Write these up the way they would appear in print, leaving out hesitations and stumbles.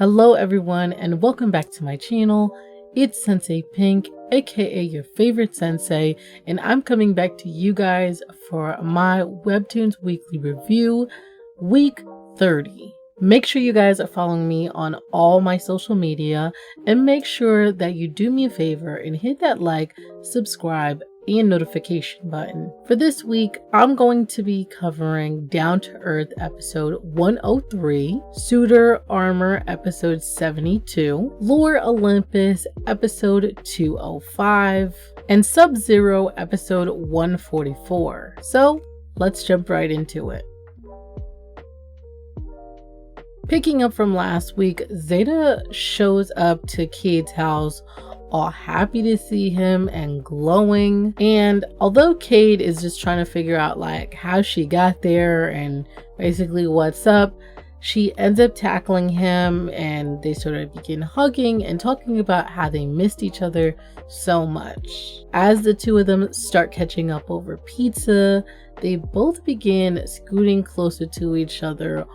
Hello everyone and welcome back to my channel. It's Sensei Pink, aka your favorite sensei, and I'm coming back to you guys for my Webtoons weekly review, week 30. Make sure you guys are following me on all my social media and make sure that you do me a favor and hit that like, subscribe, and notification button. For this week, I'm going to be covering Down to Earth episode 103, Suitor Armor episode 72, Lure Olympus episode 205, and Sub-Zero episode 144. So let's jump right into it. Picking up from last week, Zeta shows up to Cade's house all happy to see him and glowing, and although Cade is just trying to figure out like how she got there and basically what's up, she ends up tackling him and they sort of begin hugging and talking about how they missed each other so much. As the two of them start catching up over pizza, they both begin scooting closer to each other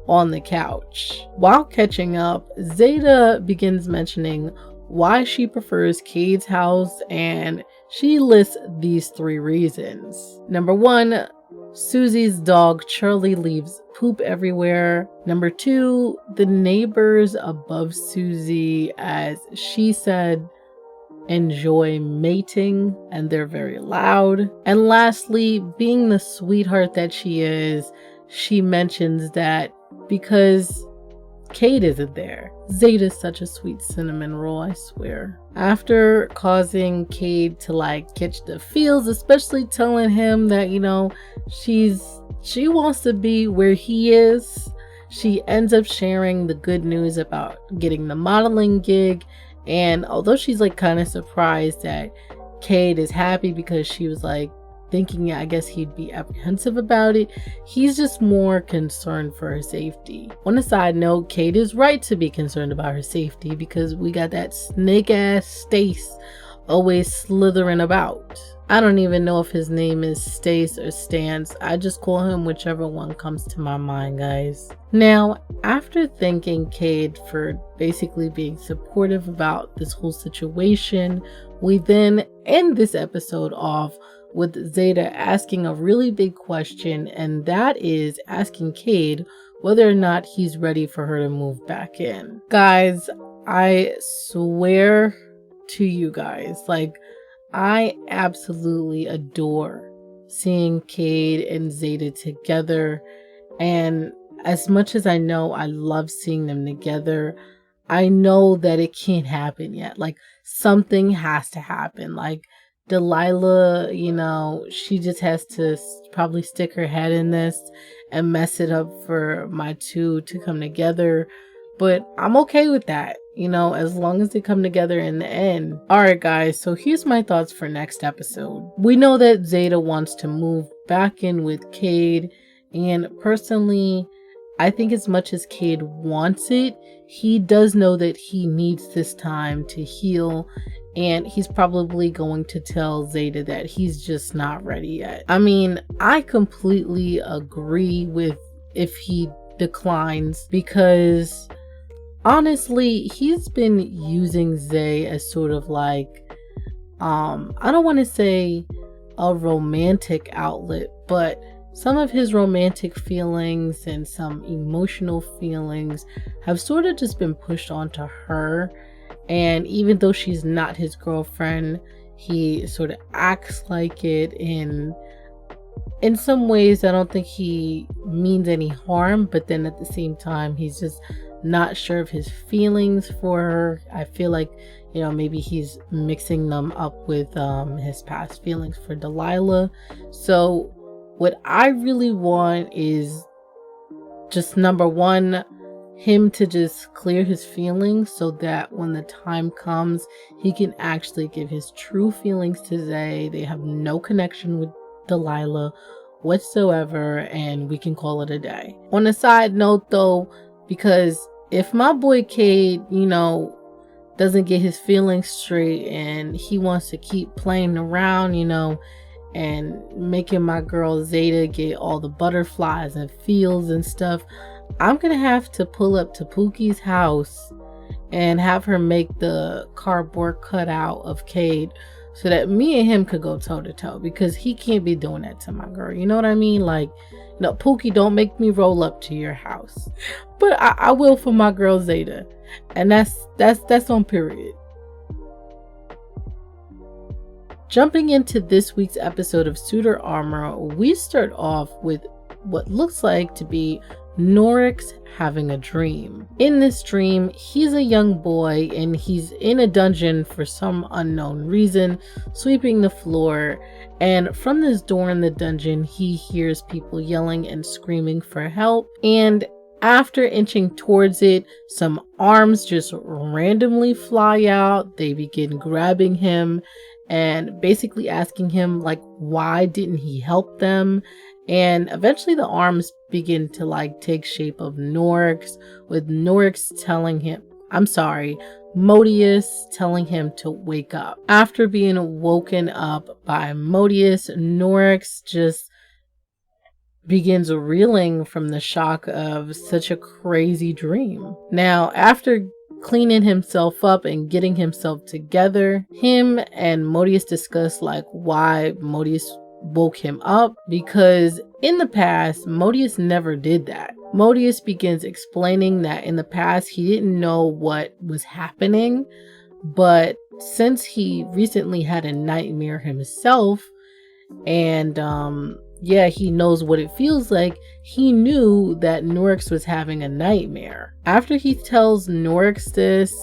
on the couch. While catching up, Zeta begins mentioning why she prefers Cade's house, and she lists these 3 reasons. Number 1, Susie's dog Charlie leaves poop everywhere. Number 2, the neighbors above Susie, as she said, enjoy mating and they're very loud. And lastly, being the sweetheart that she is, she mentions that because Cade isn't there, Zeta's such a sweet cinnamon roll, I swear. After causing Cade to like catch the feels, especially telling him that, you know, she wants to be where he is, she ends up sharing the good news about getting the modeling gig. And although she's like kind of surprised that Cade is happy because she was like thinking, I guess he'd be apprehensive about it, he's just more concerned for her safety. On a side note, Cade is right to be concerned about her safety because we got that snake ass Stace always slithering about. I don't even know if his name is Stace or Stance. I just call him whichever one comes to my mind, guys. Now, after thanking Cade for basically being supportive about this whole situation, we then end this episode off with Zeta asking a really big question, and that is asking Cade whether or not he's ready for her to move back in. Guys, I swear to you guys, like, I absolutely adore seeing Cade and Zeta together, and as much as I know I love seeing them together, I know that it can't happen yet. Like, something has to happen. Like, Delilah, you know, she just has to probably stick her head in this and mess it up for my two to come together. But I'm okay with that, you know, as long as they come together in the end. Alright guys, so here's my thoughts for next episode. We know that Zeta wants to move back in with Cade, and personally, I think as much as Cade wants it, he does know that he needs this time to heal, and he's probably going to tell Zeta that he's just not ready yet. I mean, I completely agree with if he declines, because honestly, he's been using Zay as sort of like, I don't want to say a romantic outlet, but some of his romantic feelings and some emotional feelings have sort of just been pushed onto her. And even though she's not his girlfriend, he sort of acts like it. In some ways, I don't think he means any harm, but then at the same time, he's just not sure of his feelings for her. I feel like, you know, maybe he's mixing them up with his past feelings for Delilah. So what I really want is just, number 1, him to just clear his feelings so that when the time comes, he can actually give his true feelings to Zay. They have no connection with Delilah whatsoever, and we can call it a day. On a side note though, because if my boy Cade, you know, doesn't get his feelings straight and he wants to keep playing around, you know, and making my girl Zeta get all the butterflies and feels and stuff, I'm gonna have to pull up to Pookie's house and have her make the cardboard cutout of Cade so that me and him could go toe to toe, because he can't be doing that to my girl. You know what I mean? Like, no, Pookie, don't make me roll up to your house. But I will for my girl Zeta. And that's on period. Jumping into this week's episode of Suitor Armor, we start off with what looks like to be Norix having a dream. In this dream, he's a young boy and he's in a dungeon for some unknown reason, sweeping the floor, and from this door in the dungeon, he hears people yelling and screaming for help, and after inching towards it, some arms just randomly fly out. They begin grabbing him and basically asking him, like, why didn't he help them? And eventually the arms begin to like take shape of Norix, with Norix telling him, Modius telling him to wake up. After being woken up by Modius, Norix just begins reeling from the shock of such a crazy dream. Now, after cleaning himself up and getting himself together, him and Modius discuss like why Modius woke him up, because in the past Modius never did that. Modius begins explaining that in the past he didn't know what was happening, but since he recently had a nightmare himself and he knows what it feels like, he knew that Norix was having a nightmare. After he tells Norix this,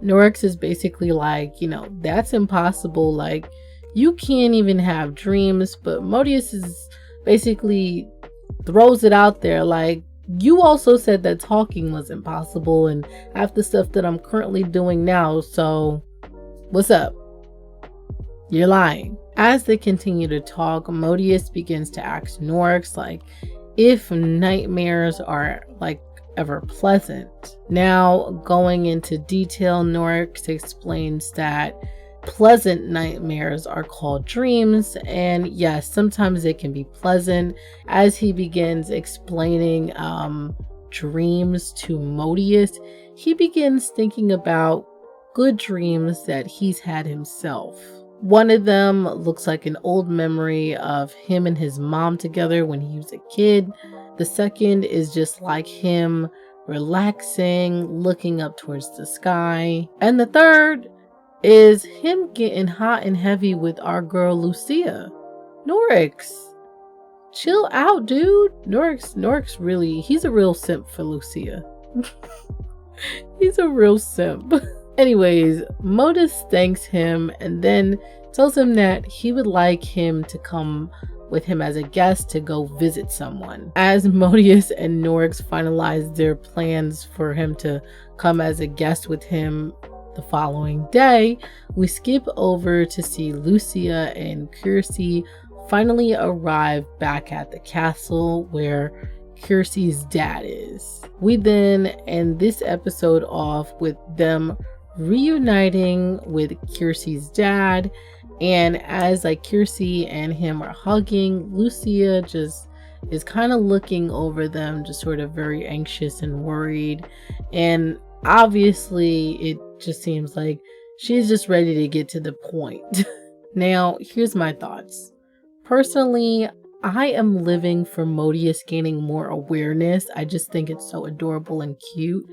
Norix is basically like, that's impossible, like, you can't even have dreams. But Modius is basically throws it out there like, you also said that talking was impossible and half the stuff that I'm currently doing now, so what's up? You're lying. As they continue to talk, Modius begins to ask Norix like if nightmares are like ever pleasant. Now, going into detail, Norix explains that pleasant nightmares are called dreams, and yes, sometimes they can be pleasant. As he begins explaining dreams to Modius, he begins thinking about good dreams that he's had himself. One of them looks like an old memory of him and his mom together when he was a kid. The second is just like him relaxing, looking up towards the sky. And the third is him getting hot and heavy with our girl Lucia. Norix, chill out, dude. Norix really, he's a real simp for Lucia. He's a real simp. Anyways, Modius thanks him and then tells him that he would like him to come with him as a guest to go visit someone. As Modius and Norix finalize their plans for him to come as a guest with him the following day, we skip over to see Lucia and Kiersey finally arrive back at the castle where Kiersey's dad is. We then end this episode off with them reuniting with Kiersey's dad, and as like Kiersey and him are hugging, Lucia just is kind of looking over them, just sort of very anxious and worried, and obviously it just seems like she's just ready to get to the point. Now, here's my thoughts. Personally, I am living for Modius gaining more awareness. I just think it's so adorable and cute,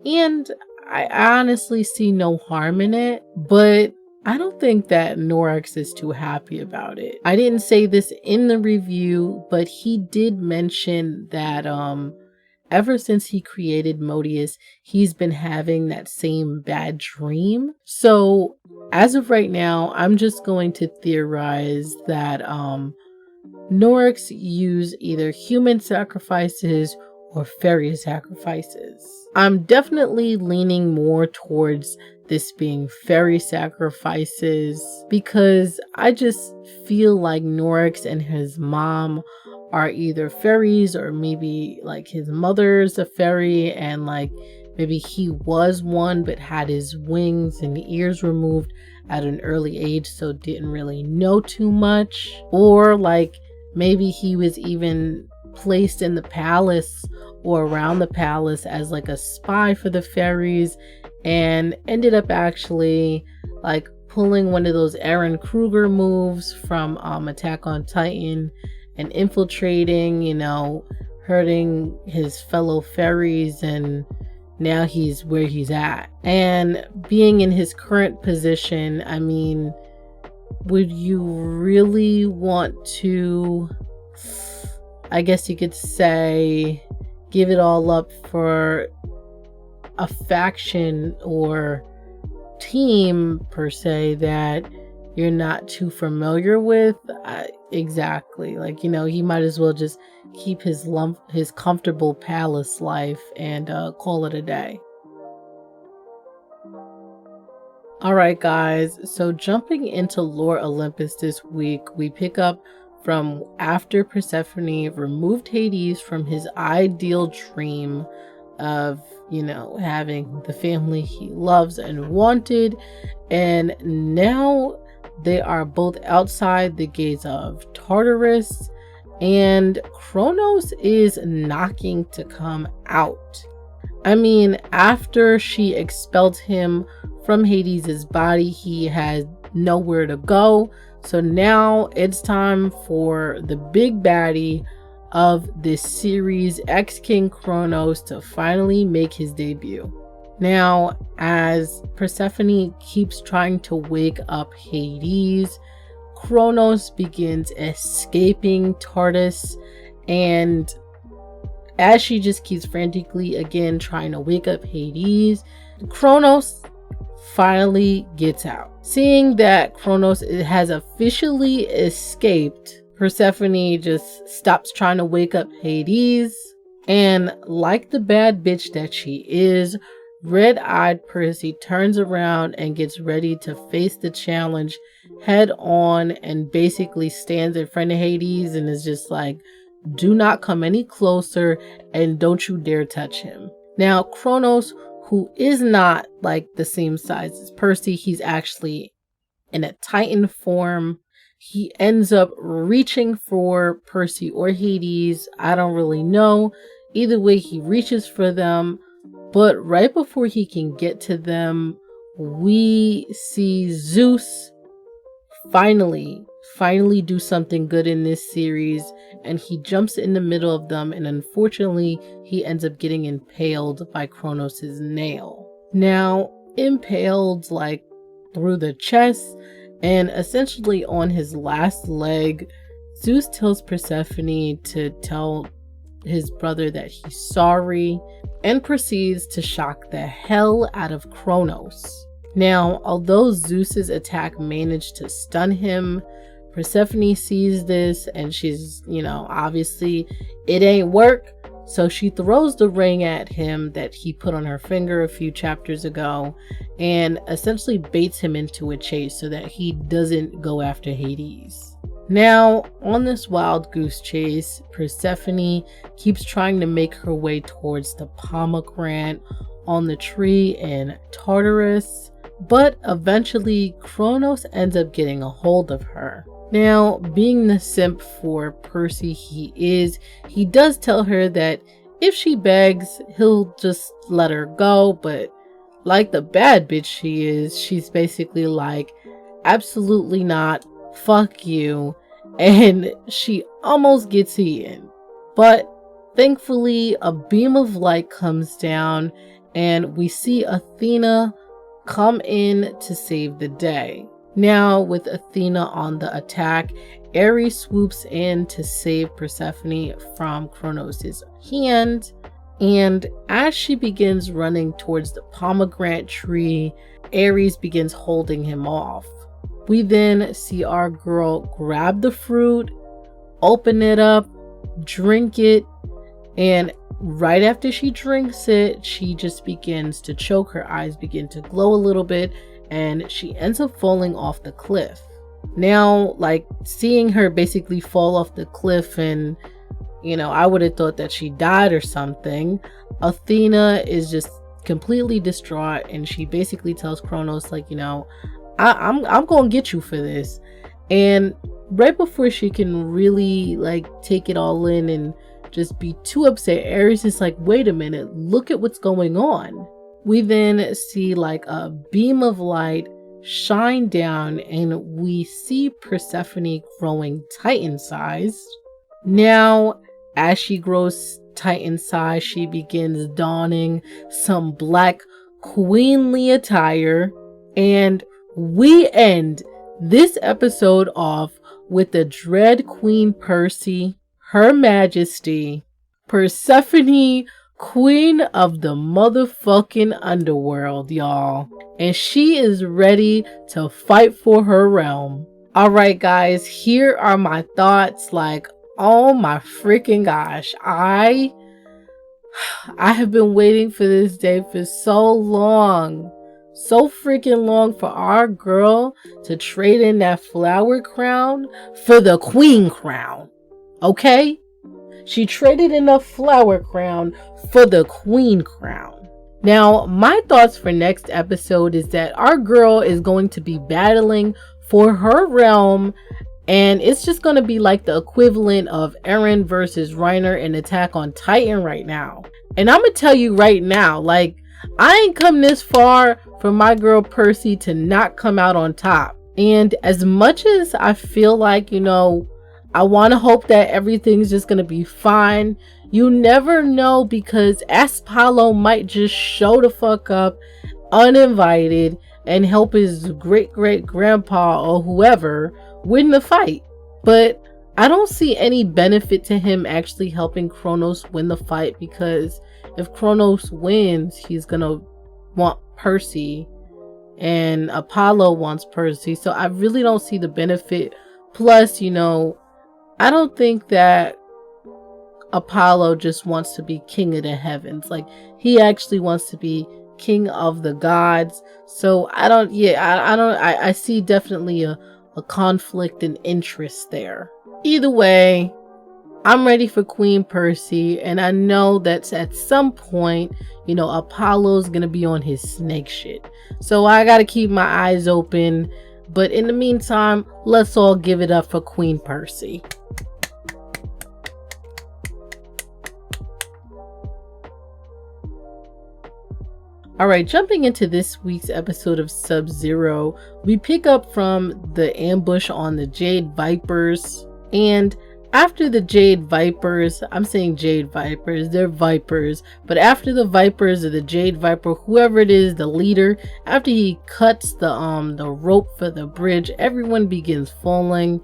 and I honestly see no harm in it, but I don't think that Norix is too happy about it. I didn't say this in the review, but he did mention that ever since he created Modius, he's been having that same bad dream. So as of right now, I'm just going to theorize that Norix used either human sacrifices or fairy sacrifices. I'm definitely leaning more towards this being fairy sacrifices because I just feel like Norix and his mom are either fairies, or maybe like his mother's a fairy and like maybe he was one but had his wings and ears removed at an early age, so didn't really know too much, or like maybe he was even placed in the palace or around the palace as like a spy for the fairies, and ended up actually like pulling one of those Aaron Kruger moves from Attack on Titan and infiltrating, hurting his fellow fairies, and now he's where he's at. And being in his current position, I mean, would you really want to, I guess you could say, give it all up for a faction or team per se that you're not too familiar with? Exactly. Like, he might as well just keep his comfortable palace life and call it a day. Alright guys, so jumping into Lore Olympus this week, we pick up from after Persephone removed Hades from his ideal dream of, having the family he loves and wanted, and now they are both outside the gates of Tartarus, and Kronos is knocking to come out. I mean, after she expelled him from Hades' body, he had nowhere to go. So now it's time for the big baddie of this series, Ex-King Kronos, to finally make his debut. Now, as Persephone keeps trying to wake up Hades, Kronos begins escaping Tartarus, and as she just keeps frantically again trying to wake up Hades, Kronos finally gets out. Seeing that Kronos has officially escaped, Persephone just stops trying to wake up Hades, and like the bad bitch that she is, red-eyed Percy turns around and gets ready to face the challenge head on, and basically stands in front of Hades and is just like, do not come any closer and don't you dare touch him. Now, Kronos, who is not like the same size as Percy, he's actually in a Titan form. He ends up reaching for Percy or Hades. I don't really know. Either way, he reaches for them. But right before he can get to them, we see Zeus finally do something good in this series, and he jumps in the middle of them, and unfortunately he ends up getting impaled by Kronos' nail. Now, impaled like through the chest and essentially on his last leg, Zeus tells Persephone to tell his brother that he's sorry, and proceeds to shock the hell out of Kronos. Now, although Zeus's attack managed to stun him, Persephone sees this and she's, obviously it ain't work. So she throws the ring at him that he put on her finger a few chapters ago and essentially baits him into a chase so that he doesn't go after Hades. Now, on this wild goose chase, Persephone keeps trying to make her way towards the pomegranate on the tree in Tartarus, but eventually Kronos ends up getting a hold of her. Now, being the simp for Percy he does tell her that if she begs, he'll just let her go, but like the bad bitch she is, she's basically like, absolutely not, fuck you, and she almost gets eaten. But thankfully, a beam of light comes down and we see Athena come in to save the day. Now, with Athena on the attack, Ares swoops in to save Persephone from Kronos' hand, and as she begins running towards the pomegranate tree, Ares begins holding him off. We then see our girl grab the fruit, open it up, drink it, and right after she drinks it, she just begins to choke. Her eyes begin to glow a little bit, and she ends up falling off the cliff. Now, like, seeing her basically fall off the cliff, and I would have thought that she died or something, Athena is just completely distraught, and she basically tells Kronos, like, I'm gonna get you for this. And right before she can really like take it all in and just be too upset. Ares is like, wait a minute, look at what's going on. We then see like a beam of light shine down and we see Persephone growing titan-sized. Now, as she grows titan-sized, she begins donning some black queenly attire, and we end this episode off with the dread Queen Percy, Her Majesty, Persephone, Queen of the motherfucking underworld, y'all. And she is ready to fight for her realm. Alright guys, here are my thoughts. Like, oh my freaking gosh. I have been waiting for this day for so long. So freaking long for our girl to trade in that flower crown for the queen crown. Okay? She traded in the flower crown for the queen crown. Now, my thoughts for next episode is that our girl is going to be battling for her realm, and it's just going to be like the equivalent of Eren versus Reiner in Attack on Titan right now. And I'm going to tell you right now, like, I ain't come this far for my girl Percy to not come out on top. And as much as I feel like, you know, I want to hope that everything's just going to be fine, you never know, because Apollo might just show the fuck up uninvited and help his great-great-grandpa or whoever win the fight. But I don't see any benefit to him actually helping Kronos win the fight, because if Kronos wins, he's gonna want Percy and Apollo wants Percy. So I really don't see the benefit. Plus, you know, I don't think that Apollo just wants to be king of the heavens. Like, he actually wants to be king of the gods. So I see definitely a conflict in interest there. Either way, I'm ready for Queen Percy, and I know that at some point, you know, Apollo's gonna be on his snake shit. So I gotta keep my eyes open. But in the meantime, let's all give it up for Queen Percy. Alright, jumping into this week's episode of Sub-Zero, we pick up from the ambush on the Jade Vipers. And after the Jade Vipers, I'm saying Jade Vipers, they're Vipers, but after the Vipers or the Jade Viper, whoever it is, the leader, after he cuts the rope for the bridge, everyone begins falling,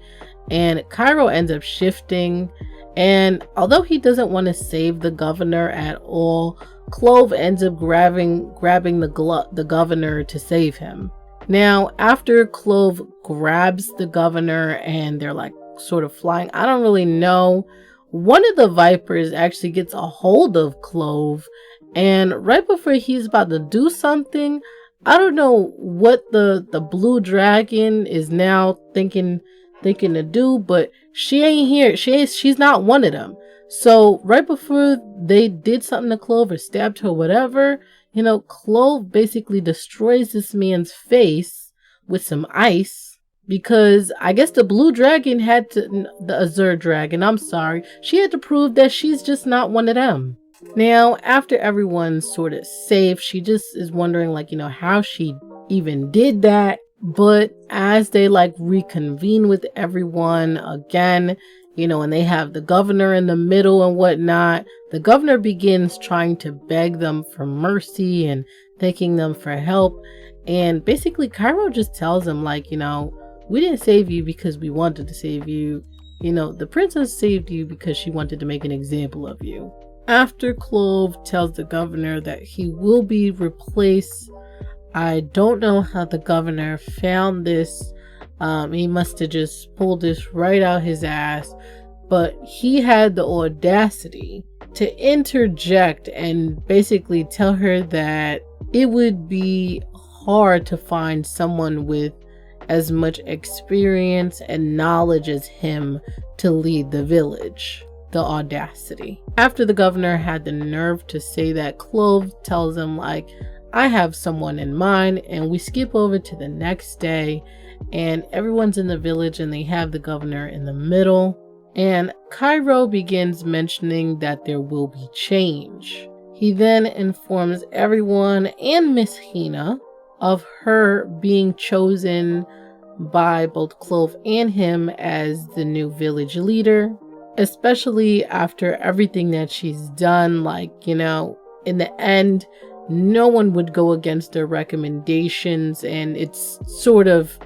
and Cairo ends up shifting. And although he doesn't want to save the governor at all, Clove ends up grabbing the governor to save him. Now, after Clove grabs the governor and they're like sort of flying, I don't really know, one of the Vipers actually gets a hold of Clove, and right before he's about to do something, I don't know what the blue dragon is now thinking to do, but she ain't here. She's not one of them. So right before they did something to Clove or stabbed her or whatever, you know, Clove basically destroys this man's face with some ice, because I guess the blue dragon had to, the Azure dragon, I'm sorry, she had to prove that she's just not one of them. Now, after everyone's sort of safe, she just is wondering, like, you know, how she even did that. But as they like reconvene with everyone again, you know, and they have the governor in the middle and whatnot, the governor begins trying to beg them for mercy and thanking them for help. And basically Cairo just tells him, like, you know, we didn't save you because we wanted to save you. You know, the princess saved you because she wanted to make an example of you. After Clove tells the governor that he will be replaced, I don't know how the governor found this. He must have just pulled this right out his ass, but he had the audacity to interject and basically tell her that it would be hard to find someone with as much experience and knowledge as him to lead the village. The audacity. After the governor had the nerve to say that, Clove tells him, like, I have someone in mind, and we skip over to the next day, and everyone's in the village and they have the governor in the middle. And Cairo begins mentioning that there will be change. He then informs everyone and Miss Hina of her being chosen by both Clove and him as the new village leader, especially after everything that she's done. Like, in the end, no one would go against their recommendations, and it's sort of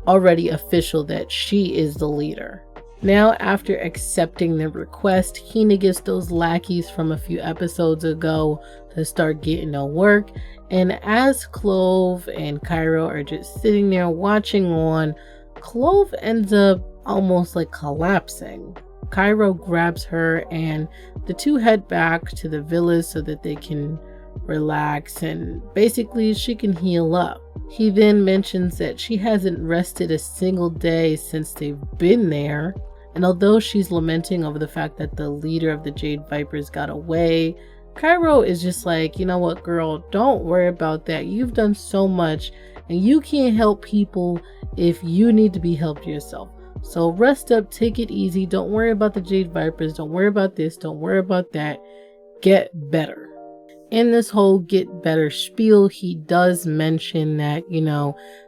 already official that she is the leader. Now, after accepting the request, Hina gets those lackeys from a few episodes ago to start getting to work. And as Clove and Cairo are just sitting there watching on, Clove ends up almost like collapsing. Cairo grabs her and the two head back to the village so that they can relax and basically she can heal up. He then mentions that she hasn't rested a single day since they've been there. And although she's lamenting over the fact that the leader of the Jade Vipers got away, Cairo is just like, you know what, girl, don't worry about that. You've done so much and you can't help people if you need to be helped yourself. So rest up, take it easy. Don't worry about the Jade Vipers. Don't worry about this. Don't worry about that. Get better. In this whole get better spiel, he does mention that,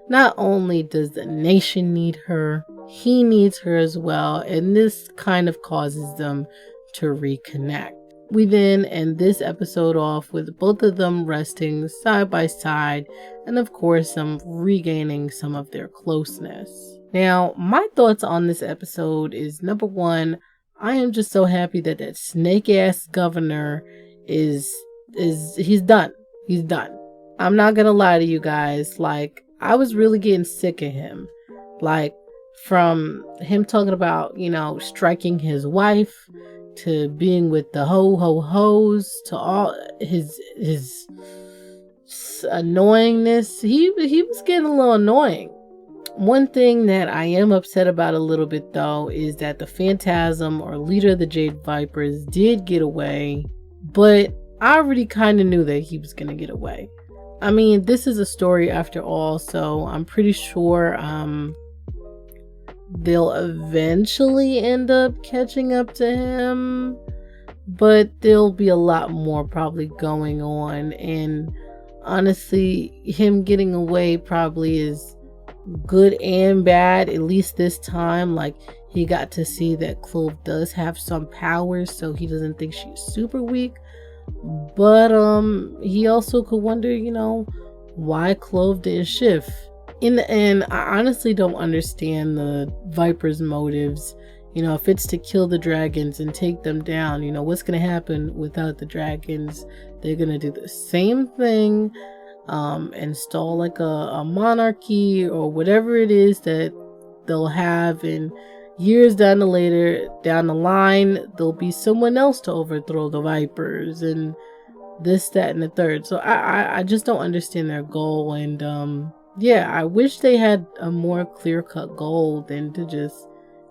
not only does the nation need her, he needs her as well. And this kind of causes them to reconnect. We then end this episode off with both of them resting side by side and of course them regaining some of their closeness. Now, my thoughts on this episode is, number one, I am just so happy that that snake ass governor he's done. He's done. I'm not gonna lie to you guys. Like, I was really getting sick of him. Like, from him talking about, striking his wife, to being with the hoes, to all his annoyingness. He was getting a little annoying. One thing that I am upset about a little bit though is that the Phantasm, or leader of the Jade Vipers, did get away, but I already kind of knew that he was going to get away. I mean, this is a story after all, so I'm pretty sure they'll eventually end up catching up to him, but there'll be a lot more probably going on. And honestly, him getting away probably is good and bad, at least this time. Like, he got to see that Clove does have some powers, so he doesn't think she's super weak. But he also could wonder, why Clove didn't shift. In the end, I honestly don't understand the Viper's motives. If it's to kill the dragons and take them down, what's going to happen without the dragons? They're going to do the same thing, install like a monarchy or whatever it is that they'll have, and years down the line, there'll be someone else to overthrow the Vipers and this, that, and the third. So I just don't understand their goal. And I wish they had a more clear-cut goal than to just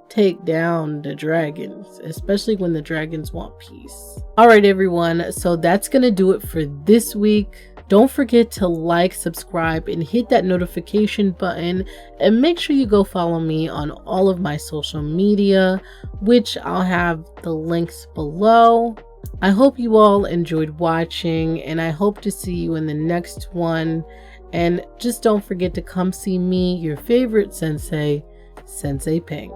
take down the dragons, especially when the dragons want peace. All right, everyone. So that's going to do it for this week. Don't forget to like, subscribe, and hit that notification button. And make sure you go follow me on all of my social media, which I'll have the links below. I hope you all enjoyed watching, and I hope to see you in the next one. And just don't forget to come see me, your favorite sensei, Sensei Pink.